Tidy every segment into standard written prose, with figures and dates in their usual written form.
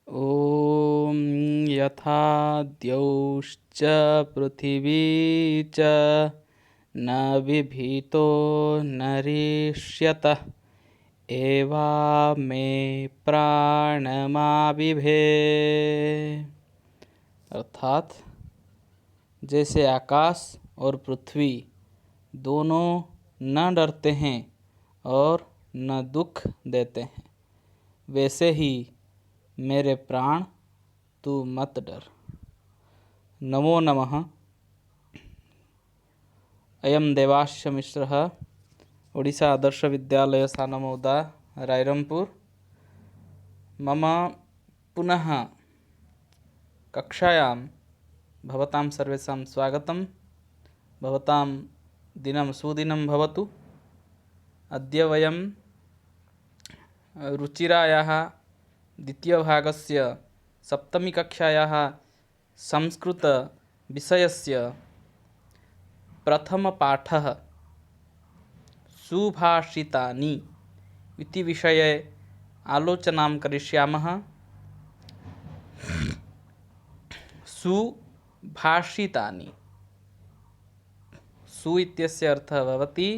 ॐ यथा द्यौश्च पृथिवी च न बिभीतो नरिष्यतः एवा मे प्राणमाविभे। अर्थात जैसे आकाश और पृथ्वी दोनों न डरते हैं और न दुख देते हैं, वैसे ही मेरे प्राण तू मत डर। नमो नमः। अयम देवाश्च मिश्रः ओडिशा आदर्श विद्यालय सानमौदा रायरंपुर। मम पुनः कक्षायां भवतां सर्वेषां स्वागतं। भवतां दिनं सुदिनं भवतु। अद्य वयं रुचिरायाः द्वितीयभागस्य सप्तमीकक्षायाः संस्कृतविषयस्य प्रथमपाठः सुभाषितानि इति विषये आलोचनां करिष्यामः। सुभाषितानि, सु इत्यस्य अर्थः भवति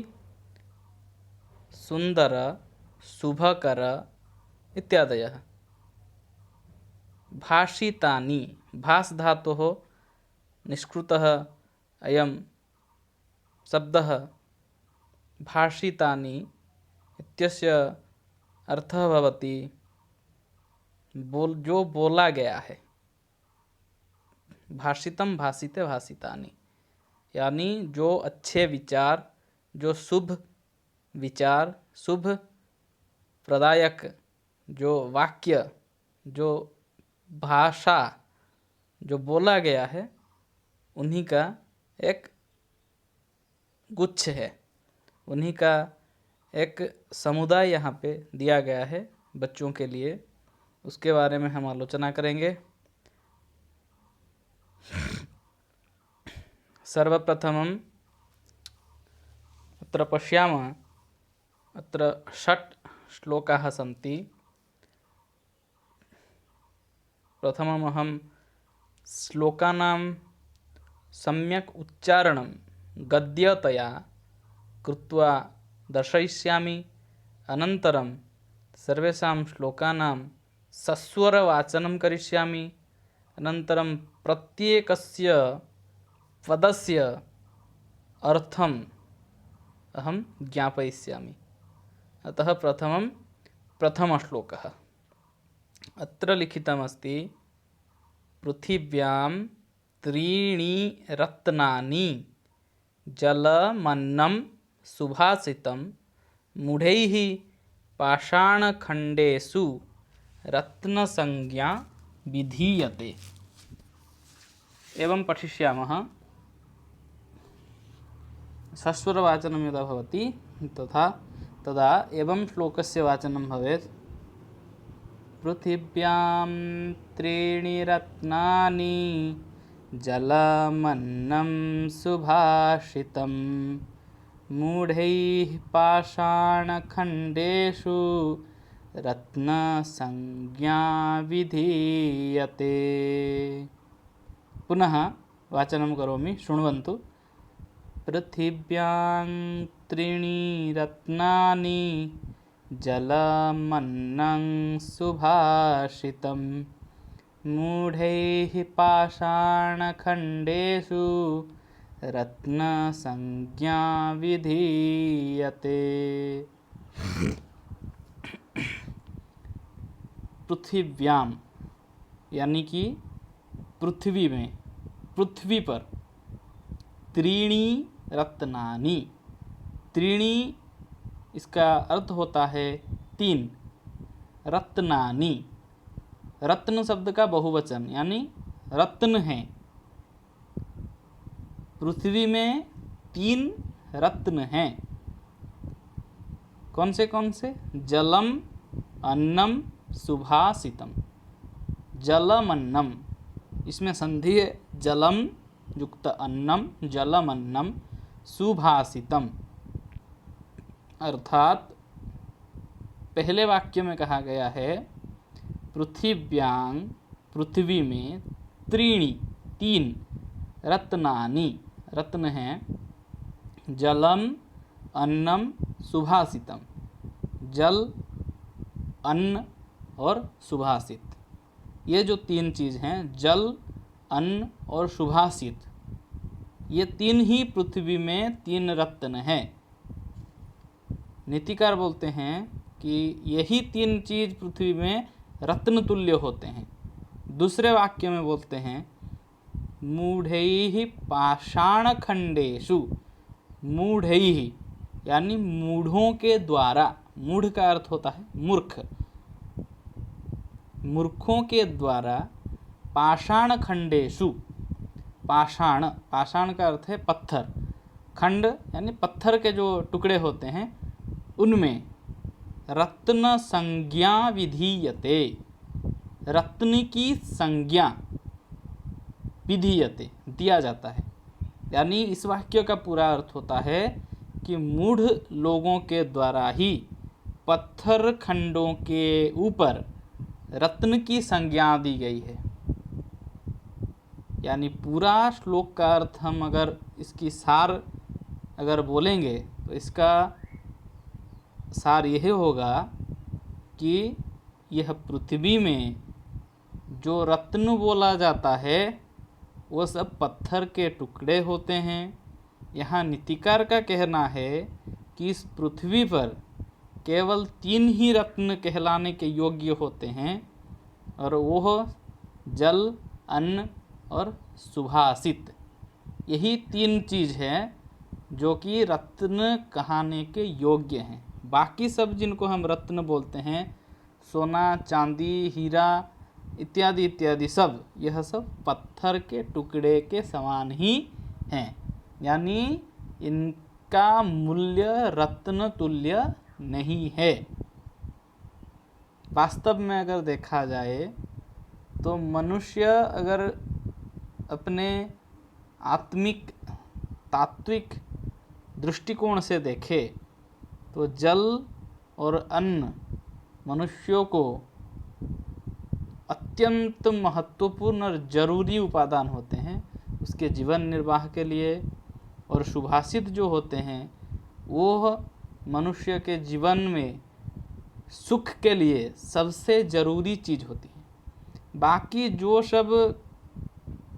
सुन्दर, शुभकर इत्यादयः। भाषितानि, भास् धातोः निष्कृतः अयं शब्दः भाषितानि इत्यस्य अर्थः भवति जो बोला गया है। भाषितम भाषिते भाषितानि, यानी जो अच्छे विचार, जो शुभ विचार, शुभ प्रदायक जो वाक्य, जो भाषा जो बोला गया है, उन्हीं का एक गुच्छ है, उन्हीं का एक समुदाय यहाँ पे दिया गया है बच्चों के लिए। उसके बारे में हम आलोचना करेंगे। सर्वप्रथमम् अत्र पश्यामः, अत्र 6 श्लोकाः सन्ति। प्रथममहं श्लोकानां सम्यक् उच्चारणं गद्यतया कृत्वा दर्शयिष्यामि। अनन्तरं सर्वेषां श्लोकानां सस्वरवाचनं करिष्यामि। अनन्तरं प्रत्येकस्य पदस्य अर्थम् अहं ज्ञापयिष्यामि। अतः प्रथमश्लोकः। अत्र लिखितमस्ति पृथिव्यां 3 रत्नानि जलमन्नं सुभाषितं मूढैः पाषाणखण्डेषु रत्नसंज्ञा विधीयते। एवं पठिष्यामः। सस्वरवाचनं यदा भवति तदा एवं श्लोकस्य वाचनं भवेत्। पृथिव्यां 3 रत्नानि जलमन्नं सुभाषितं मूढैः पाषाणखण्डेषु रत्नसंज्ञा विधीयते। पुनः वाचनं करोमि, शृण्वन्तु। पृथिव्यां 3 रत्नानि जलमन्नं सुभाषितं मूढैः पाषाणखण्डेषु रत्नसंज्ञा विधीयते। पृथिव्यां यानी कि पृथ्वी में, पृथ्वी पर 3 रत्नानि, 3 इसका अर्थ होता है 3। रत्नानि, रत्न शब्द का बहुवचन, यानी रत्न है। पृथ्वी में 3 रत्न हैं। कौन से? जलम, अन्नम, सुभाषितम। जलम अन्नम, इसमें संधि है। जलम युक्त अन्नम, जलम अन्नम सुभाषितम। अर्थात पहले वाक्य में कहा गया है पृथिव्यां पृथ्वी में त्रीणि तीन रत्नानि रत्न हैं जलम अन्नम सुभाषितम जल अन्न और सुभाषित। ये जो तीन चीज़ हैं जल अन्न और सुभाषित ये तीन ही पृथ्वी में तीन रत्न हैं। नीतिकार बोलते हैं कि यही तीन चीज पृथ्वी में रत्न तुल्य होते हैं। दूसरे वाक्य में बोलते हैं मूढ़ैः पाषाणखंडेषु मूढ़ैः यानी मूढ़ों के द्वारा। मूढ़ का अर्थ होता है मूर्ख। मूर्खों के द्वारा पाषाणखंडेषु पाषाण पाषाण का अर्थ है पत्थर। खंड यानी पत्थर के जो टुकड़े होते हैं उनमें रत्न संज्ञा विधीयते रत्न की संज्ञा विधीयते दिया जाता है। यानी इस वाक्य का पूरा अर्थ होता है कि मूढ़ लोगों के द्वारा ही पत्थर खंडों के ऊपर रत्न की संज्ञा दी गई है। यानी पूरा श्लोक का अर्थ हम अगर इसकी सार अगर बोलेंगे तो इसका सार यह होगा कि यह पृथ्वी में जो रत्न बोला जाता है वो सब पत्थर के टुकड़े होते हैं। यहाँ नीतिकार का कहना है कि इस पृथ्वी पर केवल तीन ही रत्न कहलाने के योग्य होते हैं और वह जल अन्न और सुभाषित। यही तीन चीज़ है जो कि रत्न कहने के योग्य हैं। बाकी सब जिनको हम रत्न बोलते हैं सोना चांदी हीरा इत्यादि इत्यादि सब यह सब पत्थर के टुकड़े के समान ही हैं। यानी इनका मूल्य रत्न तुल्य नहीं है। वास्तव में अगर देखा जाए तो मनुष्य अगर अपने आत्मिक तात्विक दृष्टिकोण से देखे तो जल और अन्न मनुष्यों को अत्यंत महत्वपूर्ण और जरूरी उपादान होते हैं उसके जीवन निर्वाह के लिए। और सुभाषित जो होते हैं वो मनुष्य के जीवन में सुख के लिए सबसे ज़रूरी चीज़ होती है। बाकी जो सब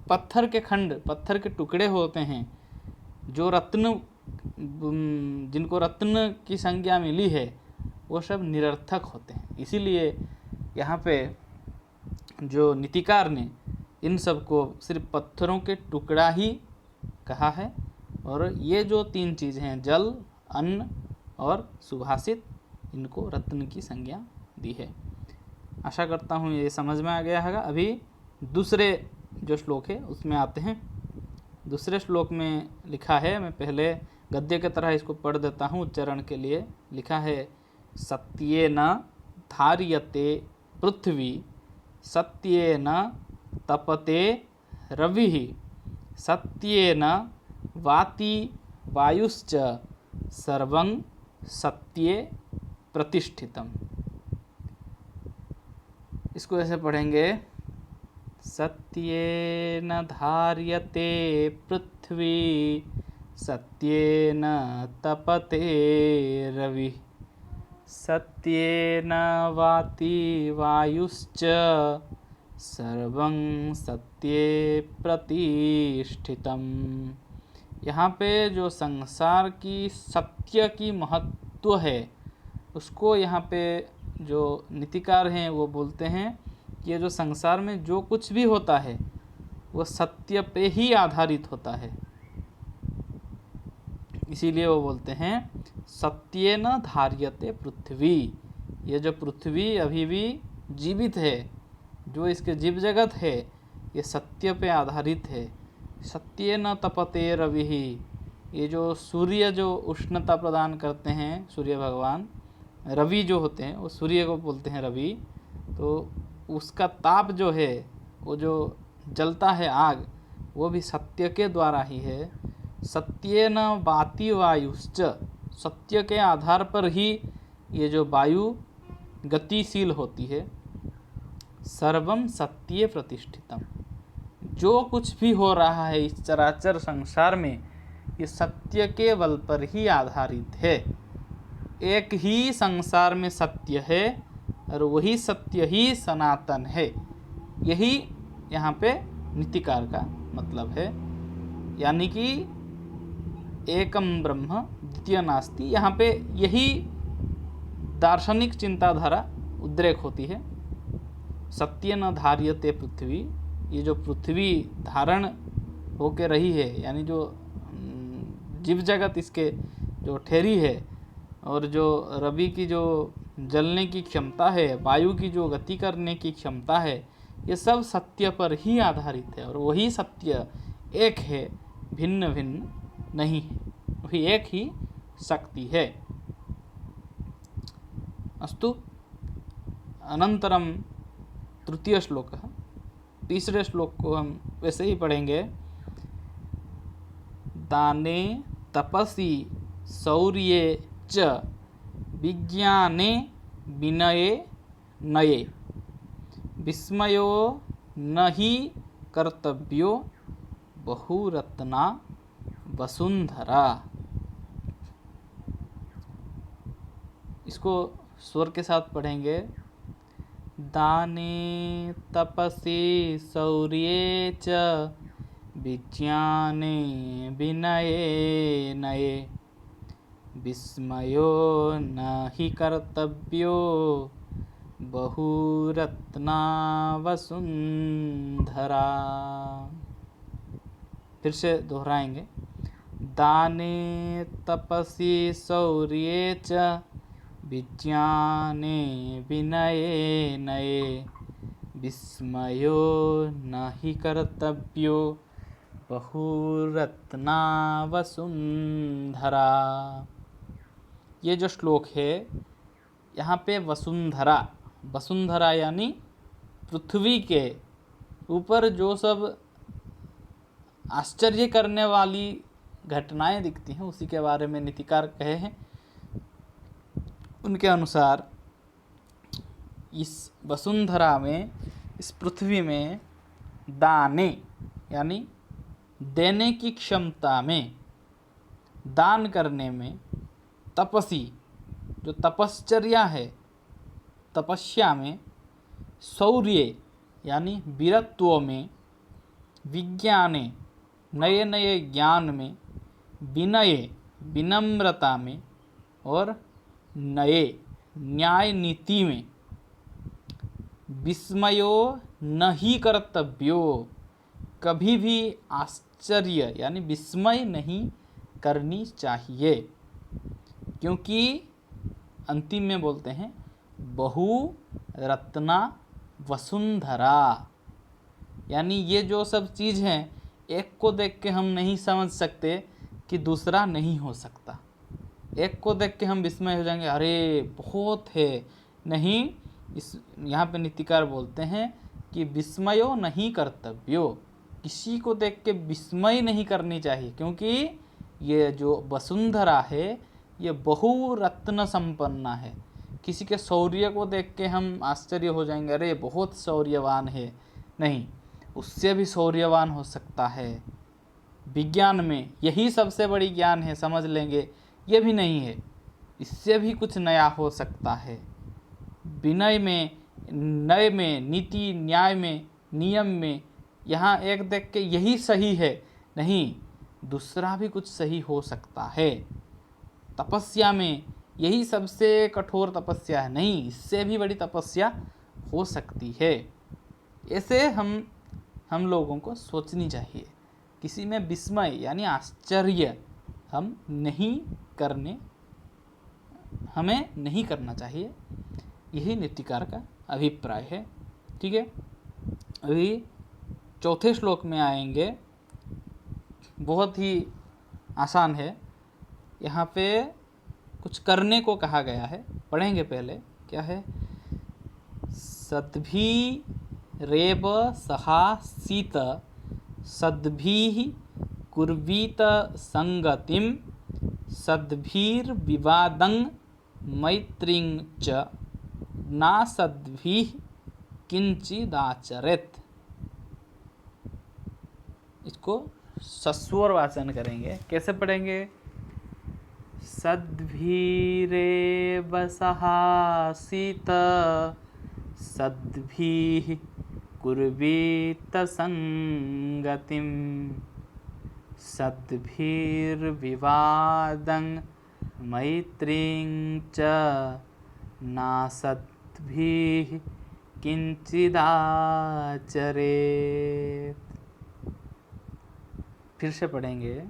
पत्थर के खंड पत्थर के टुकड़े होते हैं जो रत्न जिनको रत्न की संज्ञा मिली है वो सब निरर्थक होते हैं। इसीलिए यहाँ पे जो नीतिकार ने इन सब को सिर्फ पत्थरों के टुकड़ा ही कहा है। और ये जो तीन चीज़ हैं जल अन्न और सुभाषित इनको रत्न की संज्ञा दी है। आशा करता हूँ ये समझ में आ गया होगा। अभी दूसरे जो श्लोक है उसमें आते हैं। दूसरे श्लोक में लिखा है, मैं पहले गद्य की तरह इसको पढ़ देता हूँ उच्चारण के लिए। लिखा है सत्येन धार्यते पृथ्वी सत्येन तपते रविः सत्येन वाति वायुश्च सर्वं सत्ये प्रतिष्ठितम। इसको ऐसे पढ़ेंगे सत्येन धार्यते पृथ्वी सत्येन तपते रविः सत्येन वाति वायुश्च सर्वं सत्ये प्रतिष्ठितम। यहाँ पे जो संसार की सत्य की महत्व है उसको यहाँ पे जो नीतिकार हैं वो बोलते हैं कि ये जो संसार में जो कुछ भी होता है वो सत्य पे ही आधारित होता है। इसीलिए वो बोलते हैं सत्येन धार्यते पृथ्वी। ये जो पृथ्वी अभी भी जीवित है जो इसके जीव जगत है ये सत्य पे आधारित है। सत्येन तपते रविः ये जो सूर्य जो उष्णता प्रदान करते हैं सूर्य भगवान रवि जो होते हैं वो सूर्य को बोलते हैं रवि। तो उसका ताप जो है वो जो जलता है आग वो भी सत्य के द्वारा ही है। सत्येन वाति वायुश्च सत्य के आधार पर ही ये जो वायु गतिशील होती है। सर्वम सत्ये प्रतिष्ठितम। जो कुछ भी हो रहा है इस चराचर संसार में, ये सत्य के बल पर ही आधारित है। एक ही संसार में सत्य है और वही सत्य ही सनातन है। यही यहाँ पे नीतिकार का मतलब है। यानी कि एकम ब्रह्म द्वितीय नास्ति, यहाँ पे यही दार्शनिक चिंताधारा उद्रेक होती है। सत्य न धार्यते पृथ्वी, ये जो पृथ्वी धारण होके रही है, यानी जो जीव जगत इसके जो ठहरी है, और जो रवि की जो जलने की क्षमता है, वायु की जो गति करने की क्षमता है, ये सब सत्य पर ही आधारित है। और वही सत्य एक है, भिन्न भिन्न नहीं है, वही एक ही शक्ति है। अस्तु, अनंतरम तृतीय श्लोक। तीसरे श्लोक को हम वैसे ही पढ़ेंगे। दाने तपसि शौर्ये च विज्ञाने विनये नये विस्मयो न ही कर्तव्यो बहुरत्ना वसुंधरा। इसको स्वर के साथ पढ़ेंगे। दाने तपसि शौर्ये च विज्ञाने विनये नये विस्मयो न हि कर्तव्यो बहुरत्ना वसुंधरा। फिर से दोहराएंगे। दाने तपसि शौर्ये च विज्ञाने विनये नये विस्मयो न हि कर्तव्यो बहुरत्ना वसुंधरा। ये जो श्लोक है, यहाँ पे वसुंधरा, वसुंधरा यानी पृथ्वी के ऊपर जो सब आश्चर्य करने वाली घटनाएं दिखती हैं, उसी के बारे में नीतिकार कहे हैं। उनके अनुसार इस वसुंधरा में, इस पृथ्वी में दाने यानी देने की क्षमता में, दान करने में, तपसी जो तपश्चर्या है, तपस्या में, शौर्य यानी वीरत्व में, विज्ञाने नए नए ज्ञान में, विनय विनम्रता में, और नए न्याय नीति में, विस्मयो न ही कर्तव्यो कभी भी आश्चर्य यानी विस्मय नहीं करनी चाहिए, क्योंकि अंतिम में बोलते हैं बहु रत्ना वसुंधरा, यानी ये जो सब चीज़ हैं, एक को देख के हम नहीं समझ सकते कि दूसरा नहीं हो सकता। एक को देख के हम विस्मय हो जाएंगे, अरे बहुत है, नहीं। इस यहाँ पे नीतिकार बोलते हैं कि विस्मयो नहीं कर्तव्यो, किसी को देख के विस्मय नहीं करनी चाहिए, क्योंकि ये जो वसुंधरा है ये बहुरत्न संपन्ना है। किसी के शौर्य को देख के हम आश्चर्य हो जाएंगे, अरे बहुत शौर्यवान है, नहीं, उससे भी शौर्यवान हो सकता है। विज्ञान में यही सबसे बड़ी ज्ञान है, समझ लेंगे, ये भी नहीं है, इससे भी कुछ नया हो सकता है। विनय में, नय में, नीति न्याय में, नियम में, यहाँ एक देख के यही सही है, नहीं, दूसरा भी कुछ सही हो सकता है। तपस्या में यही सबसे कठोर तपस्या है, नहीं, इससे भी बड़ी तपस्या हो सकती है। ऐसे हम लोगों को सोचनी चाहिए। किसी में विस्मय यानी आश्चर्य हमें नहीं करना चाहिए। यही नीतिकार का अभिप्राय है। ठीक है, अभी चौथे श्लोक में आएंगे। बहुत ही आसान है, यहाँ पे कुछ करने को कहा गया है, पढ़ेंगे पहले। क्या है? सद्भी रेव सहा सीत सद्भिः कुर्वीत संगतिम सद्भिर्विवादं मैत्रीं च नासद्भिः किंचिदाचरेत। इसको सस्वर वाचन करेंगे। कैसे पढ़ेंगे? सद्भिरेव सहासीत सद्भिः कुर्वीत संगतिं सद्भिर्विवादं मैत्रीं च नासद्भिः किंचिदाचरेत्। फिर से पढ़ेंगे।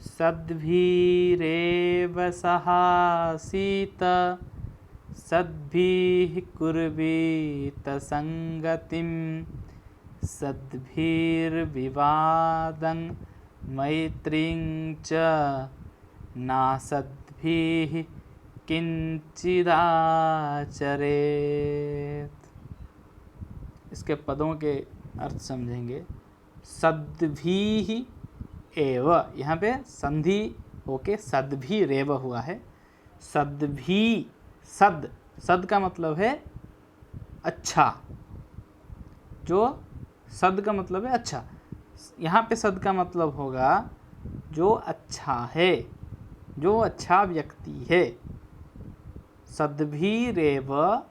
सद्भिरेव सहासीत सद्भिः कुर्वीत संगतिं सद्भिर्विवादं मैत्रीं च नासद्भिः किंचिदाचरेत्। इसके पदों के अर्थ समझेंगे। सद्भिः एव, यहाँ पे संधि होके सद्भि रेव हुआ है। सद्भि, सद, सद का मतलब है अच्छा, जो सद का मतलब है अच्छा। यहाँ पे सद का मतलब होगा जो अच्छा है, जो अच्छा व्यक्ति है। सद्भि रेव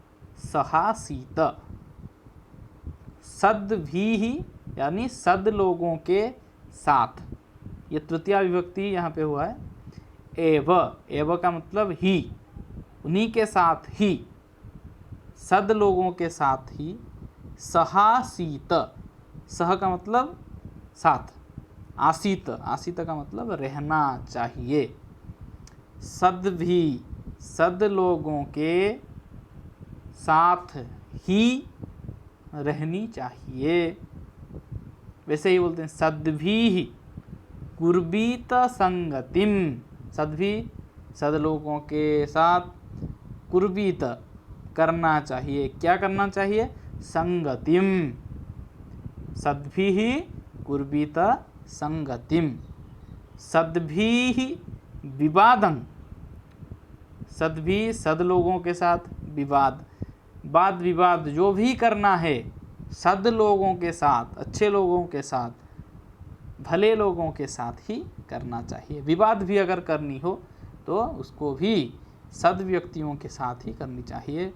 सहासीत, सद्भि यानी सद लोगों के साथ। ये तृतीया विभक्ति यहाँ पे हुआ है। एव, एव का मतलब ही, उन्हीं के साथ ही, सद लोगों के साथ ही। सहासीत, सह का मतलब साथ, आसीत, आसीत का मतलब रहना चाहिए। सद्भि, सद लोगों के साथ ही रहनी चाहिए। वैसे ही बोलते हैं सद्भि कुर्वीत संगतिम, सद्भि सद लोगों के साथ कुर्वीत करना चाहिए। क्या करना चाहिए? संगतिम, सद्भि कुर्वीत संगतिम। सद्भि विवादं, सद्भि सद लोगों के साथ विवाद, वाद विवाद जो भी करना है सद लोगों के साथ, अच्छे लोगों के साथ, भले लोगों के साथ ही करना चाहिए। विवाद भी अगर करनी हो तो उसको भी सद व्यक्तियों के साथ ही करनी चाहिए।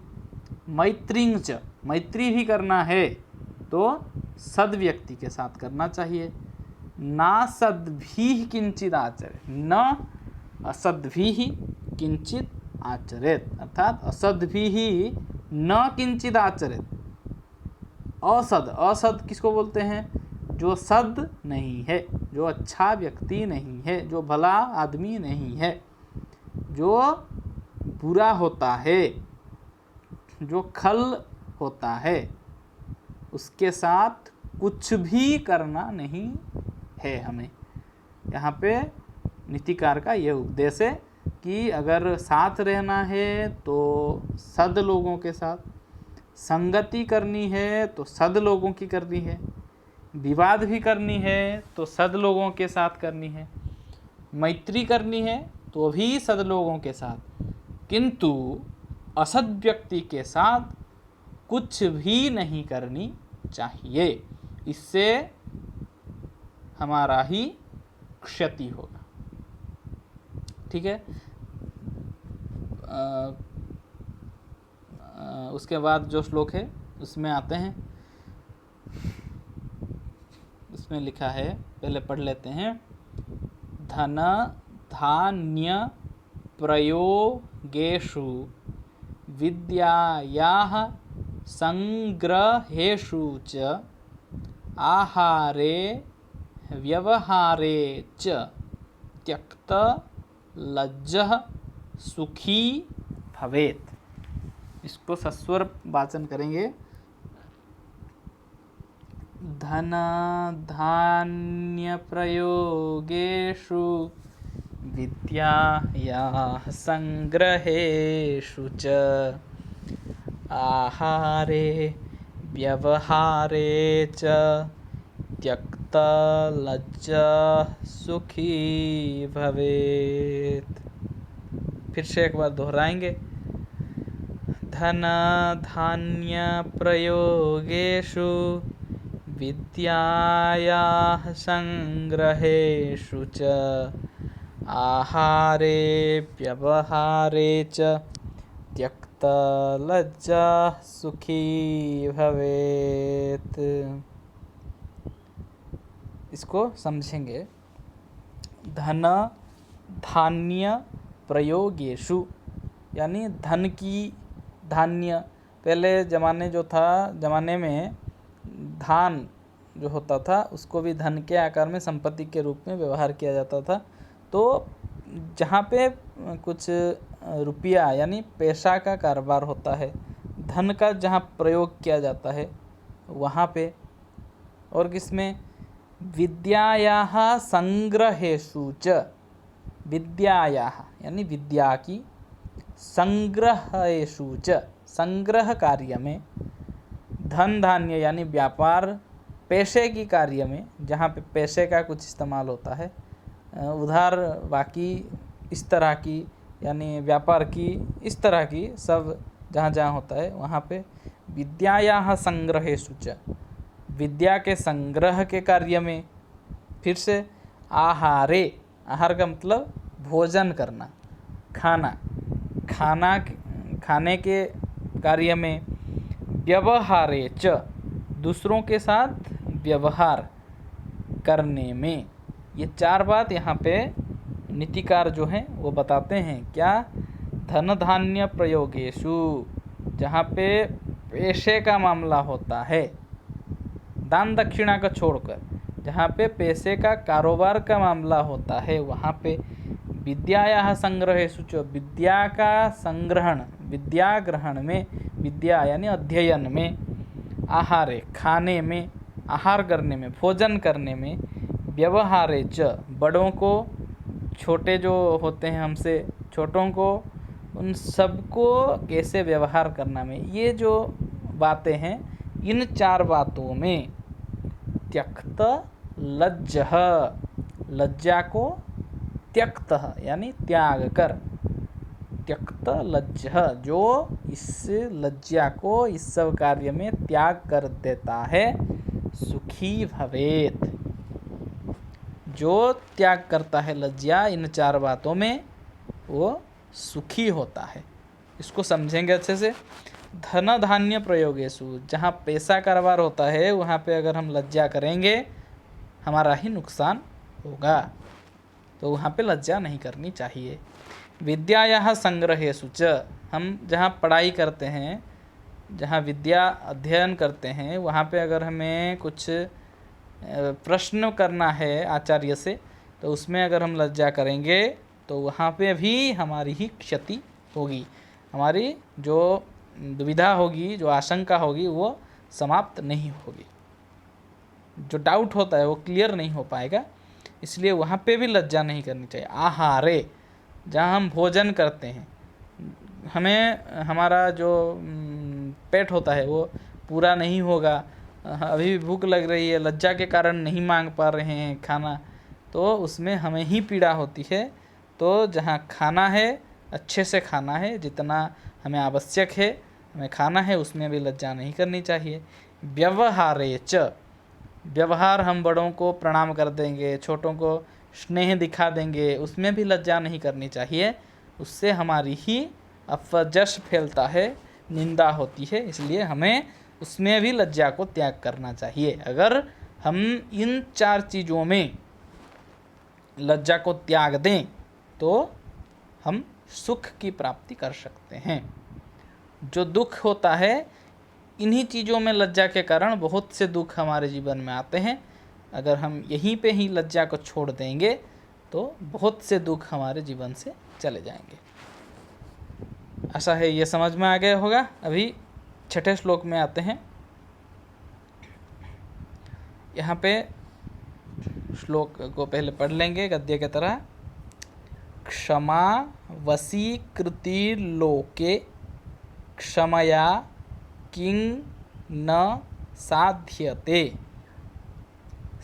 मैत्रीं च, मैत्री भी करना है तो सद व्यक्ति के साथ करना चाहिए। ना सद्भिः किंचित आचरेत, न असद्भिः किंचित आचरेत, अर्थात असद्भिः न किंचित आचरेत। असद, असद किसको बोलते हैं? जो सद नहीं है, जो अच्छा व्यक्ति नहीं है, जो भला आदमी नहीं है, जो बुरा होता है, जो खल होता है, उसके साथ कुछ भी करना नहीं है हमें। यहाँ पे नीतिकार का ये उपदेश है कि अगर साथ रहना है तो सद लोगों के साथ, संगति करनी है तो सद लोगों की करनी है, विवाद भी करनी है तो सद लोगों के साथ करनी है, मैत्री करनी है तो भी सद लोगों के साथ, किंतु असद व्यक्ति के साथ कुछ भी नहीं करनी चाहिए। इससे हमारा ही क्षति होगा। ठीक है। उसके बाद जो श्लोक है उसमें आते हैं। उसमें लिखा है, पहले पढ़ लेते हैं। धन धान्य प्रयोगेषु विद्यायाः संग्रहेषु च आहारे व्यवहारे च त्यक्त लज्जः सुखी भवेत्। इसको सस्वर वाचन करेंगे। धन धान्य प्रयोगेषु विद्यायाः संग्रहेषु च आहारे व्यवहारे च त्यक्त लज्जः सुखी भवेत्। फिर से एक बार दोहराएंगे। धनधान्यप्रयोगेषु विद्यायाः संग्रहेषु च आहारे व्यवहारे च त्यक्तलज्जा सुखी भवेत्। इसको समझेंगे। धन धान्य प्रयोगेषु यानी धन की, धान्य, पहले ज़माने में धान जो होता था उसको भी धन के आकार में संपत्ति के रूप में व्यवहार किया जाता था। तो जहाँ पे कुछ रुपया यानी पैसा का कारोबार होता है, धन का जहाँ प्रयोग किया जाता है वहाँ पे, और किसमें, विद्यायाः संग्रहेषु च, विद्यायाः यानी विद्या की, संग्रहेषु च संग्रह कार्य में, धन धान्य यानी व्यापार पैसे की कार्य में, जहाँ पे पैसे का कुछ इस्तेमाल होता है, उधार बाकी इस तरह की यानी व्यापार की इस तरह की सब जहाँ जहाँ होता है वहाँ पे विद्यायाः संग्रहेषु च, विद्या के संग्रह के कार्य में। फिर से आहारे, आहार का मतलब भोजन करना, खाने के कार्य में। व्यवहारे च, दूसरों के साथ व्यवहार करने में। ये चार बात यहाँ पे नीतिकार जो हैं वो बताते हैं। क्या? धन धान्य प्रयोगेषु, जहाँ पे पैसे का मामला होता है, दान दक्षिणा का छोड़कर जहाँ पे पैसे का कारोबार का मामला होता है वहाँ पे विद्यायाः संग्रहेषु च, विद्या का संग्रहण, विद्या ग्रहण में, विद्या यानी अध्ययन में, आहारे खाने में, आहार करने में, भोजन करने में, व्यवहारे च, बड़ों को, छोटे जो होते हैं हमसे छोटों को, उन सबको कैसे व्यवहार करना में, ये जो बातें हैं इन चार बातों में त्यक्त लज्जः, लज्जा को त्यक्त यानी त्याग कर, त्यक्त लज्जः जो इस लज्जा को इस सब कार्य में त्याग कर देता है, सुखी भवेत्। जो त्याग करता है लज्जा इन चार बातों में वो सुखी होता है। इसको समझेंगे अच्छे से। धन धान्य प्रयोगेषु, जहाँ पैसा कारोबार होता है वहाँ पे अगर हम लज्जा करेंगे हमारा ही नुकसान होगा, तो वहाँ पे लज्जा नहीं करनी चाहिए। विद्यायाः संग्रहेषु च, हम जहाँ पढ़ाई करते हैं, जहाँ विद्या अध्ययन करते हैं वहाँ पे अगर हमें कुछ प्रश्न करना है आचार्य से, तो उसमें अगर हम लज्जा करेंगे तो वहाँ पे भी हमारी ही क्षति होगी, हमारी जो दुविधा होगी, जो आशंका होगी वो समाप्त नहीं होगी, जो डाउट होता है वो क्लियर नहीं हो पाएगा। इसलिए वहाँ पे भी लज्जा नहीं करनी चाहिए। आहारे, जहाँ हम भोजन करते हैं, हमें हमारा जो पेट होता है वो पूरा नहीं होगा, अभी भी भूख लग रही है, लज्जा के कारण नहीं मांग पा रहे हैं खाना, तो उसमें हमें ही पीड़ा होती है। तो जहाँ खाना है अच्छे से खाना है, जितना हमें आवश्यक है हमें खाना है, उसमें भी लज्जा नहीं करनी चाहिए। व्यवहारे च, व्यवहार हम बड़ों को प्रणाम कर देंगे, छोटों को स्नेह दिखा देंगे, उसमें भी लज्जा नहीं करनी चाहिए, उससे हमारी ही अपजश फैलता है, निंदा होती है। इसलिए हमें उसमें भी लज्जा को त्याग करना चाहिए। अगर हम इन चार चीज़ों में लज्जा को त्याग दें तो हम सुख की प्राप्ति कर सकते हैं। जो दुख होता है इन्हीं चीज़ों में लज्जा के कारण बहुत से दुख हमारे जीवन में आते हैं। अगर हम यहीं पे ही लज्जा को छोड़ देंगे तो बहुत से दुख हमारे जीवन से चले जाएंगे। आशा है ये समझ में आ गया होगा। अभी छठे श्लोक में आते हैं। यहाँ पे श्लोक को पहले पढ़ लेंगे गद्य की तरह। क्षमा वशीकृतिर्लोके क्षमया किं न साध्यते,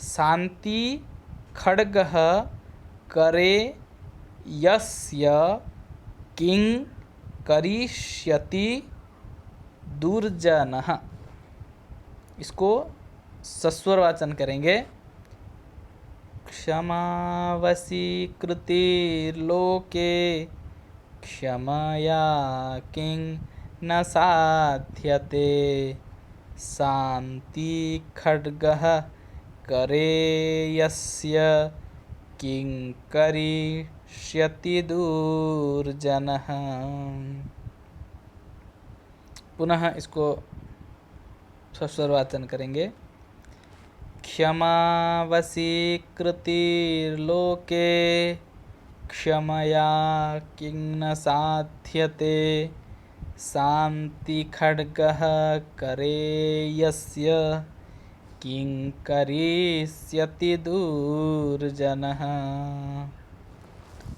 शांति खड्गः करे यस्य किं करिष्यति दुर्जनः, इसको सस्वरवाचन करेंगे। क्षमावसी कृतिर्लोके क्षमया किं न साध्यते शान्ति खड्गः करे यस्य किं करिष्यति दुर्जनः। पुनः इसको सस्वरवाचन करेंगे। क्षमावसी कृतिर्लोके क्षमया किं न साध्यते शान्ति खड्गः करे यस्य किं करिष्यति दुर्जनः।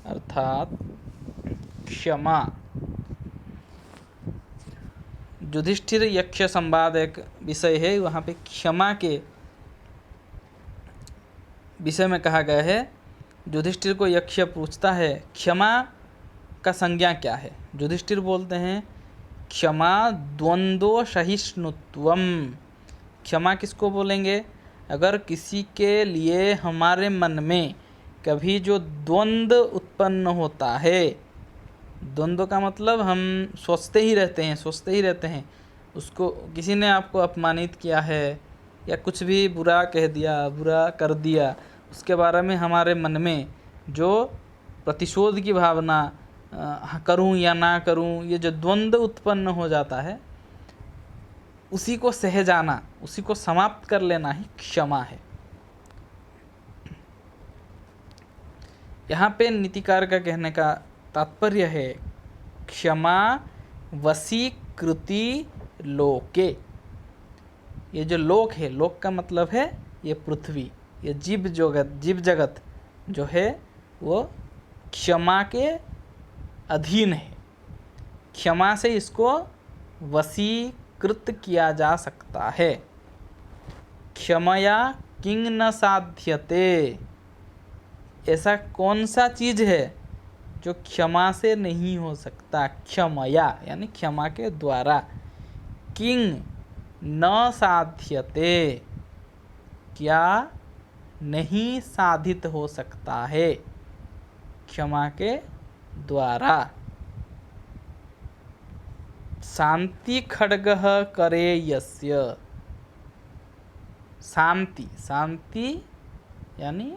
अर्थात क्षमा, युधिष्ठिर यक्ष संवाद एक विषय है, वहाँ पे क्षमा के विषय में कहा गया है। युधिष्ठिर को यक्ष पूछता है क्षमा का संज्ञा क्या है। युधिष्ठिर बोलते हैं क्षमा द्वंद्व सहिष्णुत्वम। क्षमा किसको बोलेंगे? अगर किसी के लिए हमारे मन में कभी जो द्वंद्व उत्पन्न होता है, द्वंद्व का मतलब हम सोचते ही रहते हैं, उसको किसी ने आपको अपमानित किया है या कुछ भी बुरा कह दिया, बुरा कर दिया, उसके बारे में हमारे मन में जो प्रतिशोध की भावना, करूं या ना करूं, ये जो द्वंद्व उत्पन्न हो जाता है, उसी को सह जाना, उसी को समाप्त कर लेना ही क्षमा है। यहाँ पे नीतिकार का कहने का तात्पर्य है क्षमा वशीकृति लोके। ये जो लोक है, लोक का मतलब है ये पृथ्वी, ये जीव जगत जो है वो क्षमा के अधीन है। क्षमा से इसको वशीकृत किया जा सकता है। क्षमया किंग न साध्यते, ऐसा कौन सा चीज है जो क्षमा से नहीं हो सकता? क्षमया यानी क्षमा के द्वारा, किंग न साध्यते क्या नहीं साधित हो सकता है क्षमा के द्वारा। शांति खड्गः करे यस्य, शांति यानी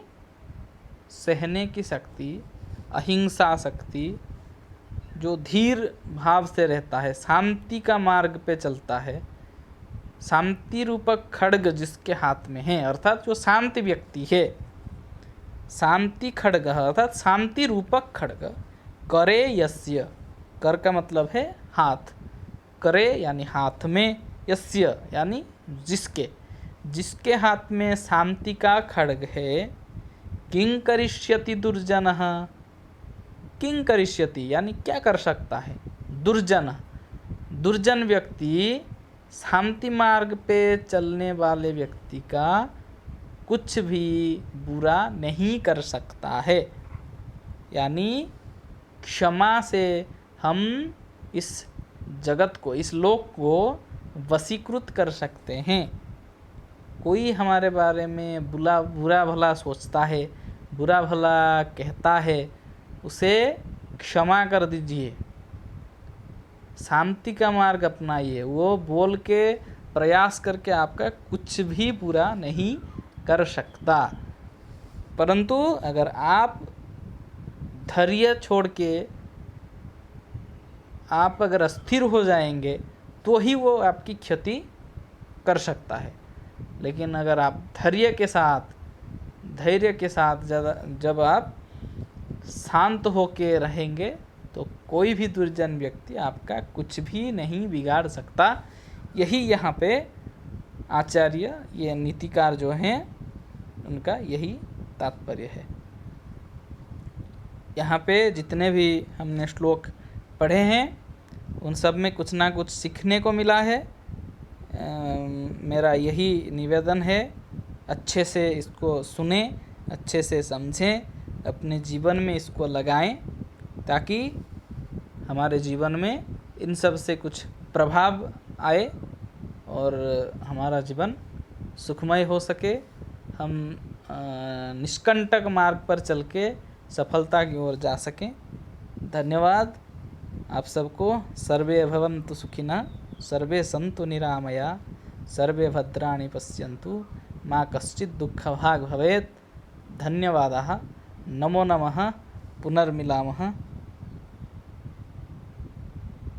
सहने की शक्ति, अहिंसा शक्ति, जो धीर भाव से रहता है, शांति का मार्ग पे चलता है, शांति रूपक खड्ग जिसके हाथ में है, अर्थात जो शांति व्यक्ति है, शांति खड्ग अर्थात शांति रूपक खड्ग, करे यस्य, कर का मतलब है हाथ, करे यानी हाथ में, यस्य यानी जिसके हाथ में शांति का खड्ग है, किं करिष्यति दुर्जनः, किं करिष्यति यानी क्या कर सकता है, दुर्जन व्यक्ति, शांति मार्ग पे चलने वाले व्यक्ति का कुछ भी बुरा नहीं कर सकता है। यानी क्षमा से हम इस जगत को, इस लोक को वशीकृत कर सकते हैं। कोई हमारे बारे में बुरा भला सोचता है, बुरा भला कहता है, उसे क्षमा कर दीजिए, शांति का मार्ग अपनाइए। वो बोल के प्रयास करके आपका कुछ भी बुरा नहीं कर सकता। परंतु अगर आप धैर्य छोड़ के आप अगर स्थिर हो जाएंगे तो ही वो आपकी क्षति कर सकता है। लेकिन अगर आप धैर्य के साथ जब आप शांत होके रहेंगे तो कोई भी दुर्जन व्यक्ति आपका कुछ भी नहीं बिगाड़ सकता। यही यहाँ पे आचार्य, ये नीतिकार जो हैं, उनका यही तात्पर्य है। यहाँ पे जितने भी हमने श्लोक पढ़े हैं उन सब में कुछ ना कुछ सीखने को मिला है। मेरा यही निवेदन है, अच्छे से इसको सुने, अच्छे से समझें, अपने जीवन में इसको लगाएं, ताकि हमारे जीवन में इन सब से कुछ प्रभाव आए और हमारा जीवन सुखमय हो सके, हम निष्कंटक मार्ग पर चल के सफलता की ओर जा सकें। धन्यवाद आप सबको। सर्वे भवन्तु सुखिनः, सर्वे सन्तु निरामया, सर्वे भद्राणि पश्यन्तु, मा कश्चित् दुःखभाग् भवेत्। धन्यवादाः। नमो नमः। पुनर्मिलामः।